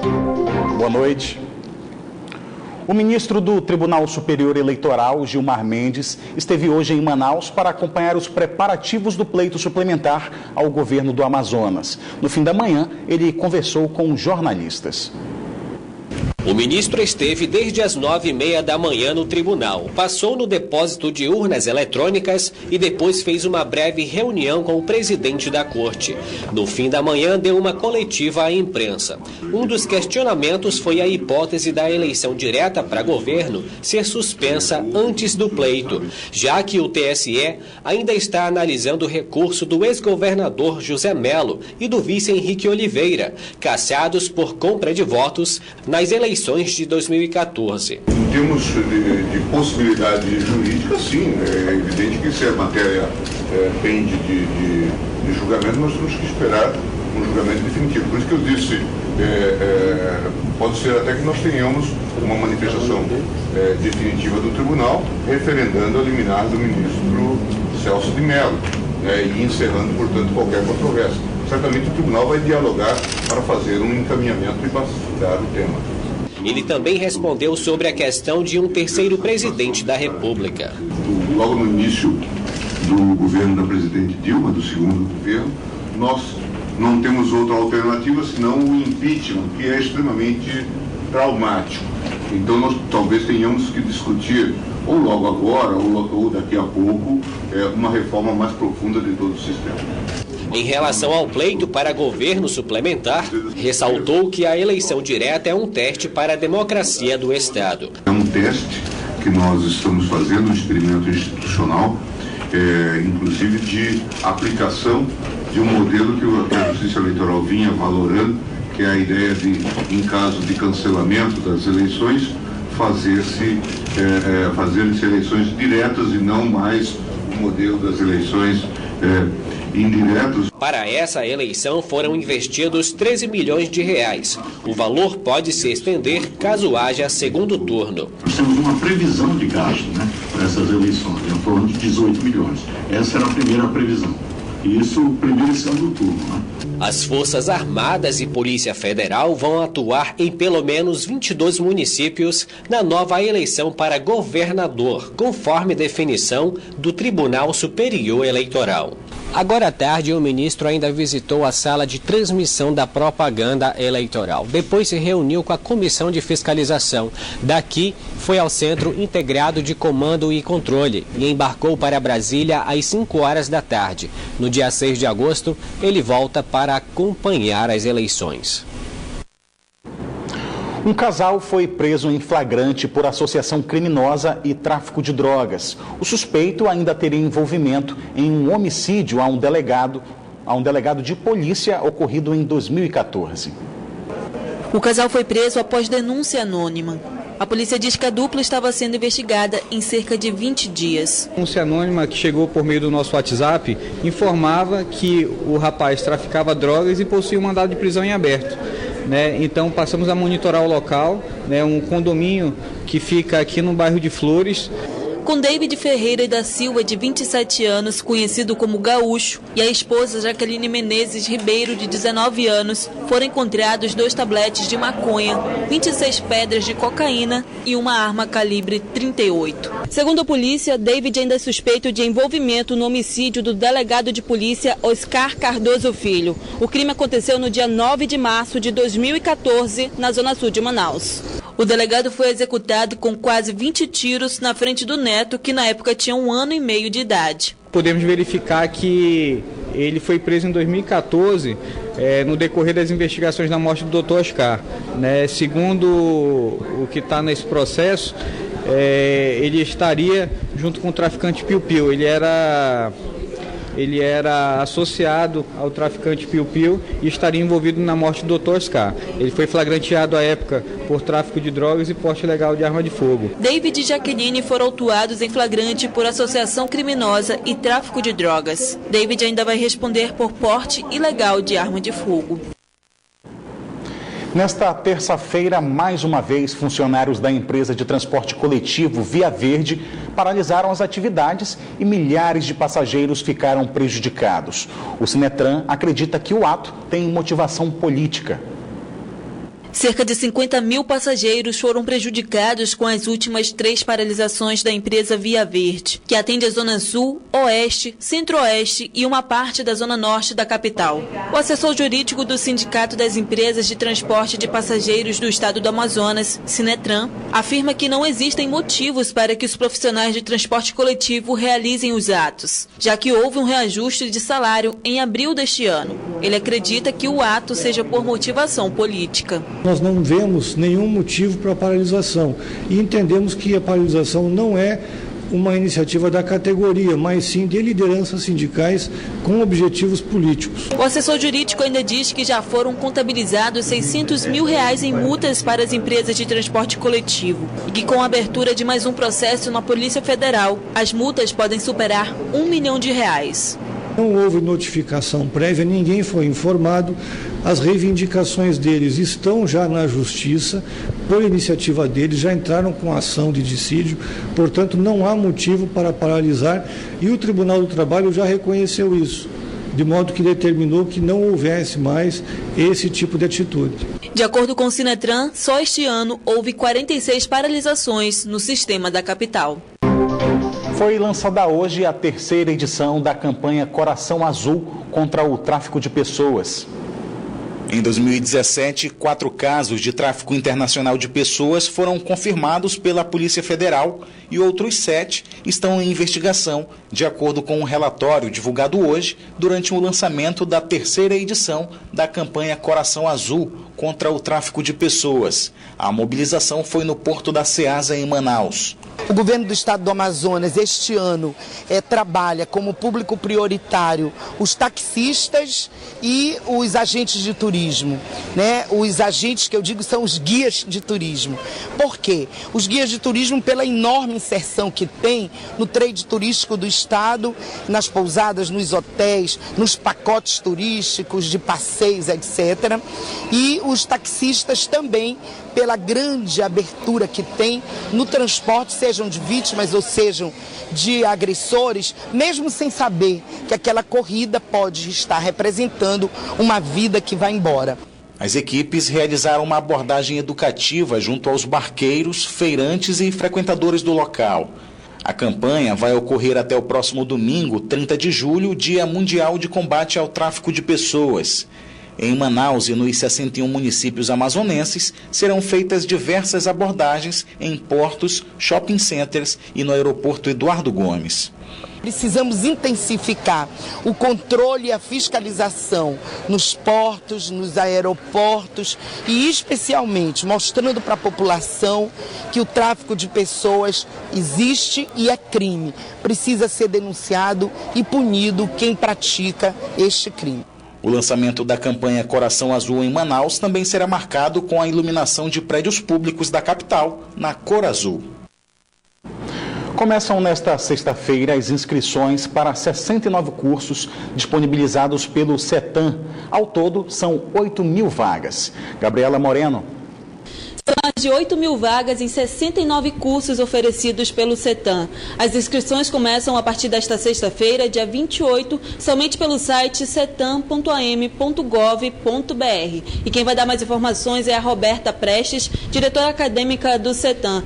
Boa noite. O ministro do Tribunal Superior Eleitoral, Gilmar Mendes, esteve hoje em Manaus para acompanhar os preparativos do pleito suplementar ao governo do Amazonas. No fim da manhã, ele conversou com jornalistas. O ministro esteve desde as 9h30 da manhã no tribunal, passou no depósito de urnas eletrônicas e depois fez uma breve reunião com o presidente da corte. No fim da manhã, deu uma coletiva à imprensa. Um dos questionamentos foi a hipótese da eleição direta para governo ser suspensa antes do pleito, já que o TSE ainda está analisando o recurso do ex-governador José Melo e do vice Henrique Oliveira, cassados por compra de votos nas eleições de 2014. Em termos de possibilidade jurídica, sim. É evidente que se a matéria pende de julgamento, nós temos que esperar um julgamento definitivo. Por isso que eu disse, pode ser até que nós tenhamos uma manifestação definitiva do tribunal, referendando a liminar do ministro Celso de Mello, e encerrando, portanto, qualquer controvérsia. Certamente o tribunal vai dialogar para fazer um encaminhamento e pacificar o tema. Ele também respondeu sobre a questão de um terceiro presidente da República. Logo no início do governo da presidente Dilma, do segundo governo, nós não temos outra alternativa senão o impeachment, que é extremamente traumático. Então nós talvez tenhamos que discutir, ou logo agora, ou daqui a pouco, uma reforma mais profunda de todo o sistema. Em relação ao pleito para governo suplementar, ressaltou que a eleição direta é um teste para a democracia do Estado. É um teste que nós estamos fazendo, um experimento institucional, inclusive de aplicação de um modelo que a Justiça Eleitoral vinha valorando, que é a ideia de, em caso de cancelamento das eleições, fazer-se eleições diretas e não mais o modelo das eleições indiretos. Para essa eleição foram investidos 13 milhões de reais. O valor pode se estender caso haja segundo turno. Nós temos uma previsão de gasto, para essas eleições, em torno de 18 milhões. Essa era a primeira previsão. Isso primeiro e segundo turno. As Forças Armadas e Polícia Federal vão atuar em pelo menos 22 municípios na nova eleição para governador, conforme definição do Tribunal Superior Eleitoral. Agora à tarde, o ministro ainda visitou a sala de transmissão da propaganda eleitoral. Depois se reuniu com a Comissão de Fiscalização. Daqui, foi ao Centro Integrado de Comando e Controle e embarcou para Brasília às 5 horas da tarde. No dia 6 de agosto, ele volta para acompanhar as eleições. Um casal foi preso em flagrante por associação criminosa e tráfico de drogas. O suspeito ainda teria envolvimento em um homicídio a um delegado de polícia ocorrido em 2014. O casal foi preso após denúncia anônima. A polícia diz que a dupla estava sendo investigada em cerca de 20 dias. A denúncia anônima que chegou por meio do nosso WhatsApp informava que o rapaz traficava drogas e possuía um mandado de prisão em aberto. Então passamos a monitorar o local, um condomínio que fica aqui no bairro de Flores. Com David Ferreira da Silva, de 27 anos, conhecido como Gaúcho, e a esposa Jaqueline Menezes Ribeiro, de 19 anos, foram encontrados 2 tabletes de maconha, 26 pedras de cocaína e uma arma calibre 38. Segundo a polícia, David ainda é suspeito de envolvimento no homicídio do delegado de polícia Oscar Cardoso Filho. O crime aconteceu no dia 9 de março de 2014, na zona sul de Manaus. O delegado foi executado com quase 20 tiros na frente do neto, que na época tinha 1 ano e meio de idade. Podemos verificar que ele foi preso em 2014, no decorrer das investigações da morte do Dr. Oscar. Segundo o que está nesse processo, ele estaria junto com o traficante Piu Piu. Ele era associado ao traficante Piu Piu e estaria envolvido na morte do Dr. Oscar. Ele foi flagranteado à época por tráfico de drogas e porte ilegal de arma de fogo. David e Jaqueline foram autuados em flagrante por associação criminosa e tráfico de drogas. David ainda vai responder por porte ilegal de arma de fogo. Nesta terça-feira, mais uma vez, funcionários da empresa de transporte coletivo Via Verde paralisaram as atividades e milhares de passageiros ficaram prejudicados. O Sinetran acredita que o ato tem motivação política. Cerca de 50 mil passageiros foram prejudicados com as últimas 3 paralisações da empresa Via Verde, que atende a Zona Sul, Oeste, Centro-Oeste e uma parte da Zona Norte da capital. O assessor jurídico do Sindicato das Empresas de Transporte de Passageiros do Estado do Amazonas, Sinetran, afirma que não existem motivos para que os profissionais de transporte coletivo realizem os atos, já que houve um reajuste de salário em abril deste ano. Ele acredita que o ato seja por motivação política. Nós não vemos nenhum motivo para a paralisação e entendemos que a paralisação não é uma iniciativa da categoria, mas sim de lideranças sindicais com objetivos políticos. O assessor jurídico ainda diz que já foram contabilizados R$600 mil em multas para as empresas de transporte coletivo e que com a abertura de mais um processo na Polícia Federal, as multas podem superar R$1 milhão. Não houve notificação prévia, ninguém foi informado. As reivindicações deles estão já na Justiça, por iniciativa deles, já entraram com ação de dissídio, portanto não há motivo para paralisar e o Tribunal do Trabalho já reconheceu isso, de modo que determinou que não houvesse mais esse tipo de atitude. De acordo com o Sinetran, só este ano houve 46 paralisações no sistema da capital. Foi lançada hoje a 3ª edição da campanha Coração Azul contra o tráfico de pessoas. Em 2017, 4 casos de tráfico internacional de pessoas foram confirmados pela Polícia Federal e outros 7 estão em investigação, de acordo com um relatório divulgado hoje durante o lançamento da 3ª edição da campanha Coração Azul contra o tráfico de pessoas. A mobilização foi no Porto da Ceasa, em Manaus. O governo do estado do Amazonas este ano trabalha como público prioritário os taxistas e os agentes de turismo, né? Os agentes que eu digo são os guias de turismo. Por quê? Os guias de turismo pela enorme inserção que tem no trade turístico do estado, nas pousadas, nos hotéis, nos pacotes turísticos de passeios, etc. E os taxistas também pela grande abertura que tem no transporte, sejam de vítimas ou sejam de agressores, mesmo sem saber que aquela corrida pode estar representando uma vida que vai embora. As equipes realizaram uma abordagem educativa junto aos barqueiros, feirantes e frequentadores do local. A campanha vai ocorrer até o próximo domingo, 30 de julho, Dia Mundial de Combate ao Tráfico de Pessoas. Em Manaus e nos 61 municípios amazonenses, serão feitas diversas abordagens em portos, shopping centers e no aeroporto Eduardo Gomes. Precisamos intensificar o controle e a fiscalização nos portos, nos aeroportos e especialmente mostrando para a população que o tráfico de pessoas existe e é crime. Precisa ser denunciado e punido quem pratica este crime. O lançamento da campanha Coração Azul em Manaus também será marcado com a iluminação de prédios públicos da capital na cor azul. Começam nesta sexta-feira as inscrições para 69 cursos disponibilizados pelo CETAM. Ao todo, são 8.000 vagas. Gabriela Moreno. São mais de 8.000 vagas em 69 cursos oferecidos pelo CETAM. As inscrições começam a partir desta sexta-feira, dia 28, somente pelo site cetam.am.gov.br. E quem vai dar mais informações é a Roberta Prestes, diretora acadêmica do CETAM.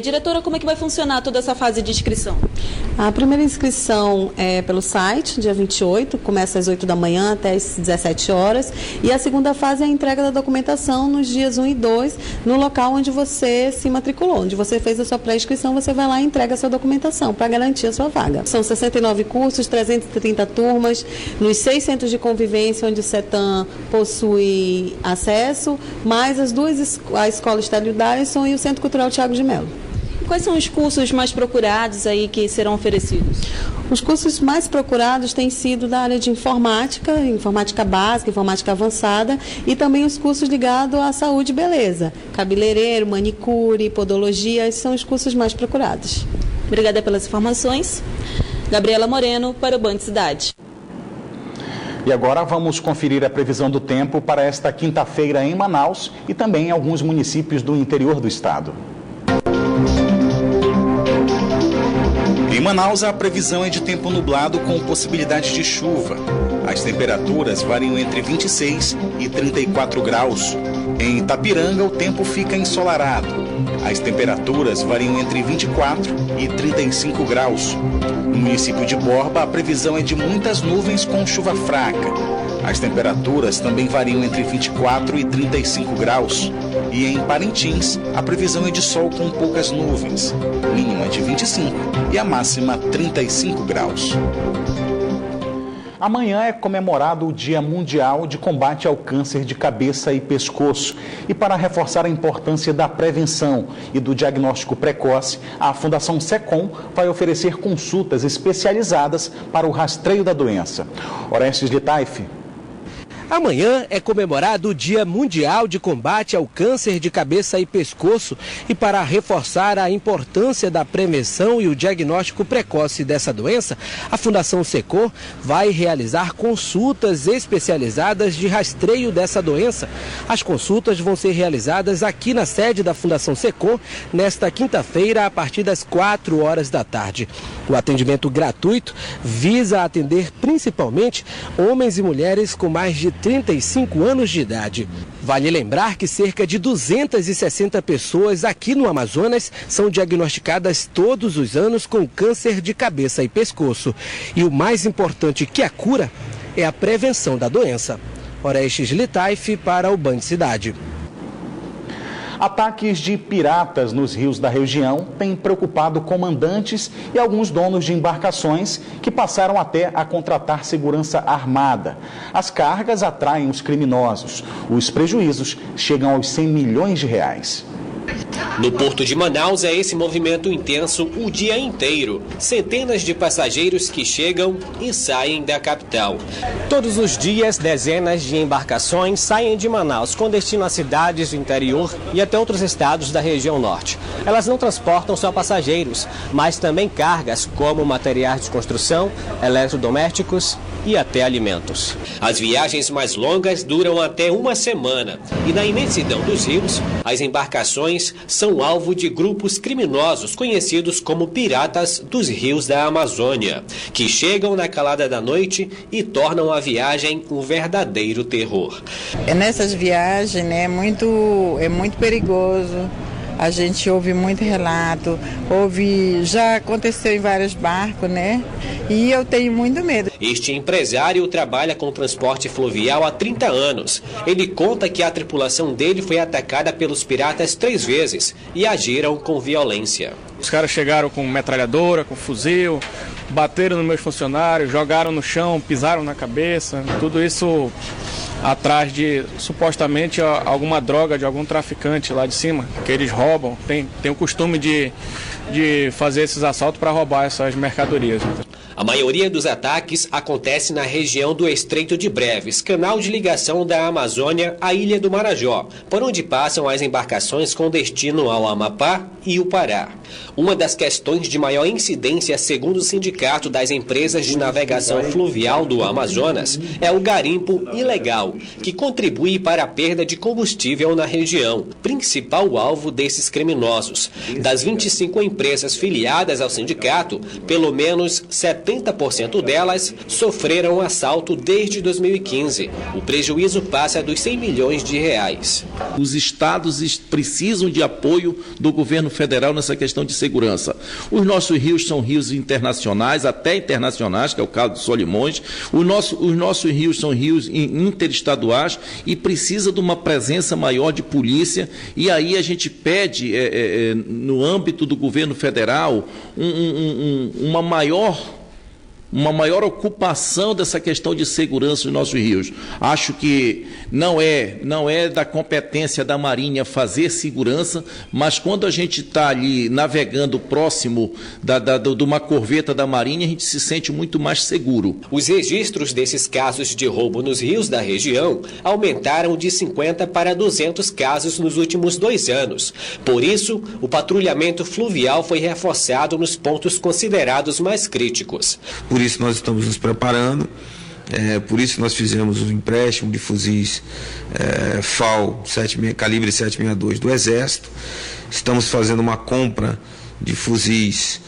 Diretora, como é que vai funcionar toda essa fase de inscrição? A primeira inscrição é pelo site, dia 28, começa às 8 da manhã até às 17 horas. E a segunda fase é a entrega da documentação nos dias 1 e 2, no local onde você se matriculou, onde você fez a sua pré-inscrição, você vai lá e entrega a sua documentação para garantir a sua vaga. São 69 cursos, 330 turmas, nos 6 centros de convivência onde o CETAM possui acesso, mais a Escola Estélio Darlison e o Centro Cultural Thiago de Mello. Quais são os cursos mais procurados aí que serão oferecidos? Os cursos mais procurados têm sido da área de informática, informática básica, informática avançada e também os cursos ligados à saúde e beleza. Cabeleireiro, manicure, podologia, esses são os cursos mais procurados. Obrigada pelas informações. Gabriela Moreno para o Band Cidade. E agora vamos conferir a previsão do tempo para esta quinta-feira em Manaus e também em alguns municípios do interior do estado. Em Manaus, a previsão é de tempo nublado com possibilidade de chuva. As temperaturas variam entre 26 e 34 graus. Em Itapiranga, o tempo fica ensolarado. As temperaturas variam entre 24 e 35 graus. No município de Borba, a previsão é de muitas nuvens com chuva fraca. As temperaturas também variam entre 24 e 35 graus. E em Parintins, a previsão é de sol com poucas nuvens. Mínima de 25 e a máxima 35 graus. Amanhã é comemorado o Dia Mundial de Combate ao Câncer de Cabeça e Pescoço. E para reforçar a importância da prevenção e do diagnóstico precoce, a Fundação SECOM vai oferecer consultas especializadas para o rastreio da doença. Orestes Litaif. Amanhã é comemorado o Dia Mundial de Combate ao Câncer de Cabeça e Pescoço e para reforçar a importância da prevenção e o diagnóstico precoce dessa doença, a Fundação SECOM vai realizar consultas especializadas de rastreio dessa doença. As consultas vão ser realizadas aqui na sede da Fundação SECOM nesta quinta-feira a partir das 4 horas da tarde. O atendimento gratuito visa atender principalmente homens e mulheres com mais de 35 anos de idade. Vale lembrar que cerca de 260 pessoas aqui no Amazonas são diagnosticadas todos os anos com câncer de cabeça e pescoço. E o mais importante que a cura é a prevenção da doença. Orestes Litaif para o Band Cidade. Ataques de piratas nos rios da região têm preocupado comandantes e alguns donos de embarcações que passaram até a contratar segurança armada. As cargas atraem os criminosos. Os prejuízos chegam aos 100 milhões de reais. No porto de Manaus é esse movimento intenso o dia inteiro. Centenas de passageiros que chegam e saem da capital. Todos os dias, dezenas de embarcações saem de Manaus com destino a cidades do interior e até outros estados da região norte. Elas não transportam só passageiros, mas também cargas como materiais de construção, eletrodomésticos e até alimentos. As viagens mais longas duram até uma semana e na imensidão dos rios, as embarcações são alvo de grupos criminosos conhecidos como piratas dos rios da Amazônia, que chegam na calada da noite e tornam a viagem um verdadeiro terror. Nessas viagens, né, é muito perigoso. A gente ouve muito relato, já aconteceu em vários barcos, né? E eu tenho muito medo. Este empresário trabalha com transporte fluvial há 30 anos. Ele conta que a tripulação dele foi atacada pelos piratas 3 vezes e agiram com violência. Os caras chegaram com metralhadora, com fuzil, bateram nos meus funcionários, jogaram no chão, pisaram na cabeça, tudo isso atrás de, supostamente, alguma droga de algum traficante lá de cima, que eles roubam, tem o costume de fazer esses assaltos para roubar essas mercadorias. A maioria dos ataques acontece na região do Estreito de Breves, canal de ligação da Amazônia à Ilha do Marajó, por onde passam as embarcações com destino ao Amapá e o Pará. Uma das questões de maior incidência, segundo o Sindicato das Empresas de Navegação Fluvial do Amazonas, é o garimpo ilegal, que contribui para a perda de combustível na região, principal alvo desses criminosos. Das 25 empresas filiadas ao sindicato, pelo menos 70% delas sofreram assalto desde 2015. O prejuízo passa dos 100 milhões de reais. Os estados precisam de apoio do governo federal nessa questão de segurança. Os nossos rios são rios internacionais, até internacionais, que é o caso de Solimões. Os nossos rios são rios interestaduais e precisa de uma presença maior de polícia. E aí a gente pede, no âmbito do governo federal, uma maior ocupação dessa questão de segurança dos nossos rios. Acho que não é da competência da Marinha fazer segurança, mas quando a gente está ali navegando próximo de uma corveta da Marinha, a gente se sente muito mais seguro. Os registros desses casos de roubo nos rios da região aumentaram de 50 para 200 casos nos últimos 2 anos. Por isso, o patrulhamento fluvial foi reforçado nos pontos considerados mais críticos. Por isso nós estamos nos preparando, por isso nós fizemos um empréstimo de fuzis FAL calibre 762 do Exército. Estamos fazendo uma compra de fuzis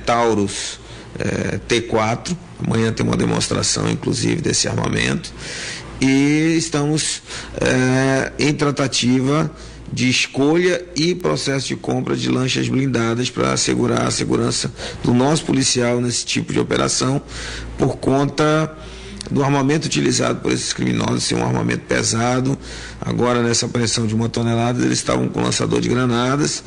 Taurus T4. Amanhã tem uma demonstração, inclusive, desse armamento. e estamos em tratativa de escolha e processo de compra de lanchas blindadas para assegurar a segurança do nosso policial nesse tipo de operação, por conta do armamento utilizado por esses criminosos ser um armamento pesado. Agora, nessa apreensão de 1 tonelada, eles estavam com lançador de granadas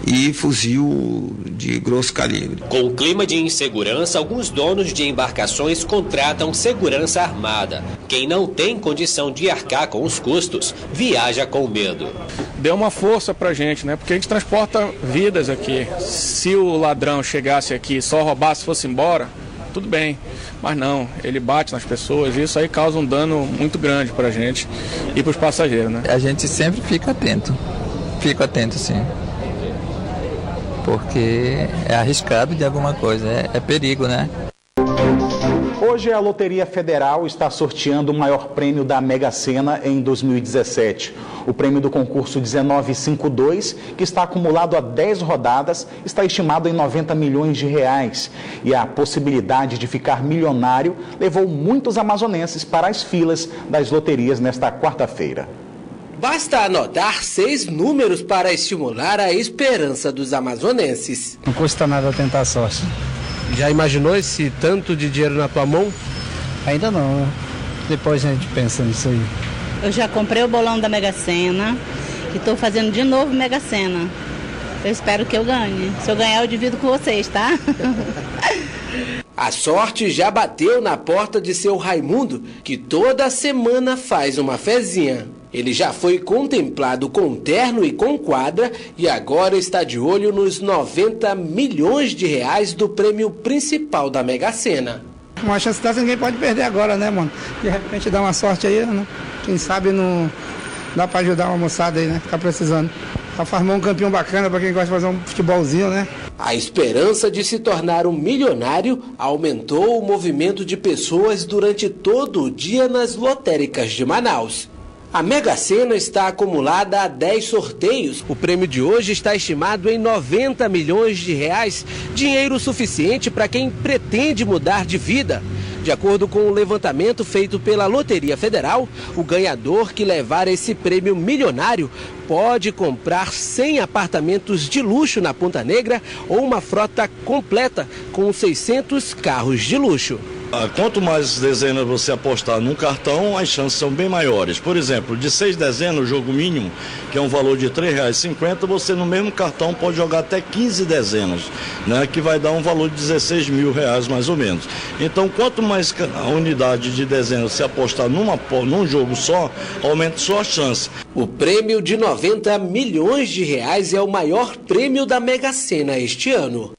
e fuzil de grosso calibre. Com o clima de insegurança, alguns donos de embarcações contratam segurança armada. Quem não tem condição de arcar com os custos, viaja com medo. Deu uma força pra gente, né? Porque a gente transporta vidas aqui. Se o ladrão chegasse aqui e só roubasse e fosse embora, tudo bem, mas não, ele bate nas pessoas e isso aí causa um dano muito grande pra gente e pros passageiros, né? A gente sempre fica atento sim, porque é arriscado de alguma coisa, é perigo, né? Hoje a Loteria Federal está sorteando o maior prêmio da Mega Sena em 2017. O prêmio do concurso 1952, que está acumulado a 10 rodadas, está estimado em 90 milhões de reais. E a possibilidade de ficar milionário levou muitos amazonenses para as filas das loterias nesta quarta-feira. Basta anotar 6 números para estimular a esperança dos amazonenses. Não custa nada tentar a sorte. Já imaginou esse tanto de dinheiro na tua mão? Ainda não, né? Depois a gente pensa nisso aí. Eu já comprei o bolão da Mega Sena e estou fazendo de novo Mega Sena. Eu espero que eu ganhe. Se eu ganhar, eu divido com vocês, tá? A sorte já bateu na porta de seu Raimundo, que toda semana faz uma fezinha. Ele já foi contemplado com terno e com quadra e agora está de olho nos 90 milhões de reais do prêmio principal da Mega Sena. Uma chance dessa ninguém pode perder agora, né, mano? De repente dá uma sorte aí, né? Quem sabe não dá pra ajudar uma moçada aí, né? Ficar precisando. Pra formar um campeão bacana pra quem gosta de fazer um futebolzinho, né? A esperança de se tornar um milionário aumentou o movimento de pessoas durante todo o dia nas lotéricas de Manaus. A Mega Sena está acumulada a 10 sorteios. O prêmio de hoje está estimado em 90 milhões de reais, dinheiro suficiente para quem pretende mudar de vida. De acordo com o levantamento feito pela Loteria Federal, o ganhador que levar esse prêmio milionário pode comprar 100 apartamentos de luxo na Ponta Negra ou uma frota completa com 600 carros de luxo. Quanto mais dezenas você apostar num cartão, as chances são bem maiores. Por exemplo, de 6 dezenas, o jogo mínimo, que é um valor de R$ 3,50, você no mesmo cartão pode jogar até 15 dezenas, né, que vai dar um valor de R$ 16 mil mais ou menos. Então, quanto mais a unidade de dezenas você apostar num jogo só, aumenta sua chance. O prêmio de 90 milhões de reais é o maior prêmio da Mega Sena este ano.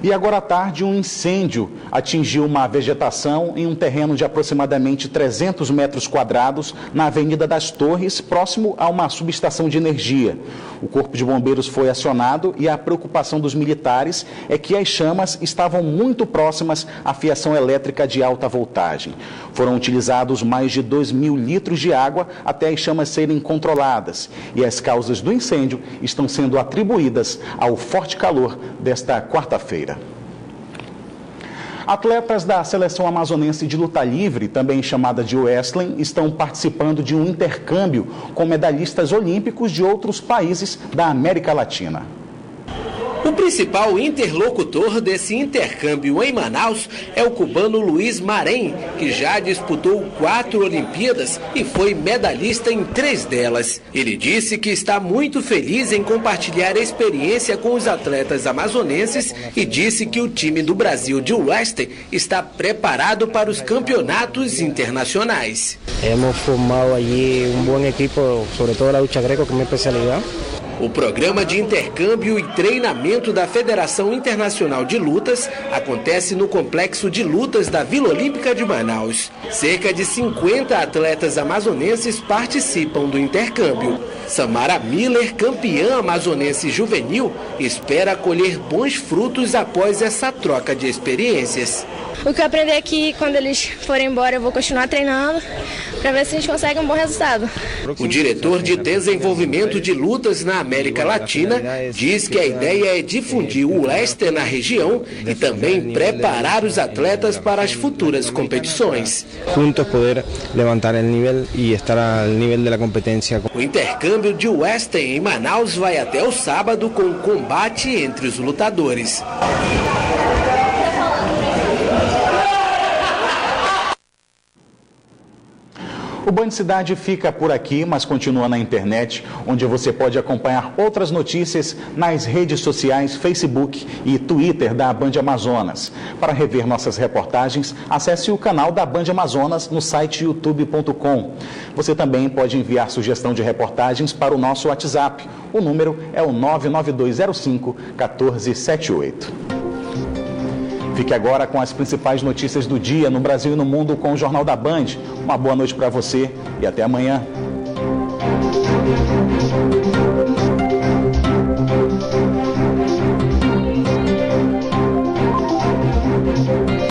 E agora à tarde, um incêndio atingiu uma vegetação em um terreno de aproximadamente 300 metros quadrados na Avenida das Torres, próximo a uma subestação de energia. O Corpo de Bombeiros foi acionado e a preocupação dos militares é que as chamas estavam muito próximas à fiação elétrica de alta voltagem. Foram utilizados mais de 2.000 litros de água até as chamas serem controladas. E as causas do incêndio estão sendo atribuídas ao forte calor desta quarta-feira. Atletas da seleção amazonense de luta livre, também chamada de wrestling, estão participando de um intercâmbio com medalhistas olímpicos de outros países da América Latina. O principal interlocutor desse intercâmbio em Manaus é o cubano Luiz Marém, que já disputou 4 Olimpíadas e foi medalhista em 3 delas. Ele disse que está muito feliz em compartilhar experiência com os atletas amazonenses e disse que o time do Brasil de wrestling está preparado para os campeonatos internacionais. Hemos formado allí bom equipo, sobre todo a lucha greco, que é minha especialidade. O programa de intercâmbio e treinamento da Federação Internacional de Lutas acontece no Complexo de Lutas da Vila Olímpica de Manaus. Cerca de 50 atletas amazonenses participam do intercâmbio. Samara Miller, campeã amazonense juvenil, espera colher bons frutos após essa troca de experiências. O que eu aprendi é que quando eles forem embora eu vou continuar treinando para ver se a gente consegue um bom resultado. O diretor de desenvolvimento de lutas na América Latina diz que a ideia é difundir o Western na região e também preparar os atletas para as futuras competições. Juntos poder levantar o nível e estar ao nível da competência. O intercâmbio de Western em Manaus vai até o sábado com combate entre os lutadores. O Band Cidade fica por aqui, mas continua na internet, onde você pode acompanhar outras notícias nas redes sociais, Facebook e Twitter da Band Amazonas. Para rever nossas reportagens, acesse o canal da Band Amazonas no site youtube.com. Você também pode enviar sugestão de reportagens para o nosso WhatsApp. O número é o 99205-1478. Fique agora com as principais notícias do dia no Brasil e no mundo com o Jornal da Band. Uma boa noite para você e até amanhã.